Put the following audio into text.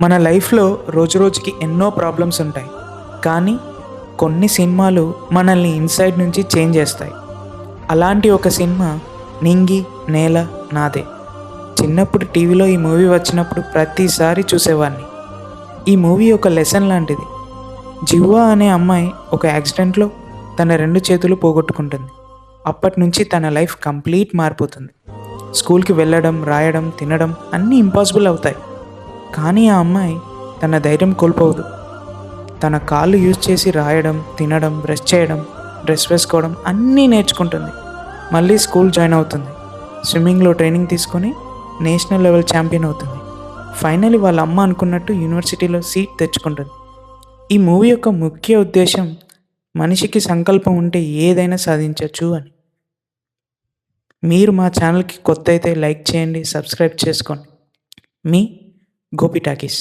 మన లైఫ్‌లో రోజురోజుకి ఎన్నో ప్రాబ్లమ్స్ ఉంటాయి. కానీ కొన్ని సినిమాలు మనల్ని ఇన్‌సైడ్ నుంచి చేంజ్ చేస్తాయి. అలాంటి ఒక సినిమా 'నింగి నేల నాదే'. చిన్నప్పుడు టీవీలో ఈ మూవీ వచ్చినప్పుడు ప్రతిసారి చూసేవాడిని. ఈ మూవీ ఒక లెసన్ లాంటిది. జివ్వా అనే అమ్మాయి ఒక యాక్సిడెంట్‌లో తన 2 చేతులు పోగొట్టుకుంటుంది. అప్పటినుంచి తన లైఫ్ కంప్లీట్ మారిపోతుంది. స్కూల్‌కి వెళ్ళడం, రాయడం, తినడం అన్నీ ఇంపాసిబుల్ అవుతాయి. కానీ ఆ అమ్మాయి తన ధైర్యం కోల్పోవదు. తన కాళ్ళు యూజ్ చేసి రాయడం, తినడం, బ్రష్ చేయడం, డ్రెస్ వేసుకోవడం అన్నీ నేర్చుకుంటుంది. మళ్ళీ స్కూల్ జాయిన్ అవుతుంది. స్విమ్మింగ్‌లో ట్రైనింగ్ తీసుకొని నేషనల్ లెవెల్ ఛాంపియన్ అవుతుంది. ఫైనల్లీ వాళ్ళ అమ్మ అనుకున్నట్టు యూనివర్సిటీలో సీట్ తెచ్చుకుంటుంది. ఈ మూవీ యొక్క ముఖ్య ఉద్దేశం మనిషికి సంకల్పం ఉంటే ఏదైనా సాధించొచ్చు అని. మీరు మా ఛానల్‌కి కొత్తయితే లైక్ చేయండి, సబ్స్క్రైబ్ చేసుకోండి. మీ గోపి టాకీస్.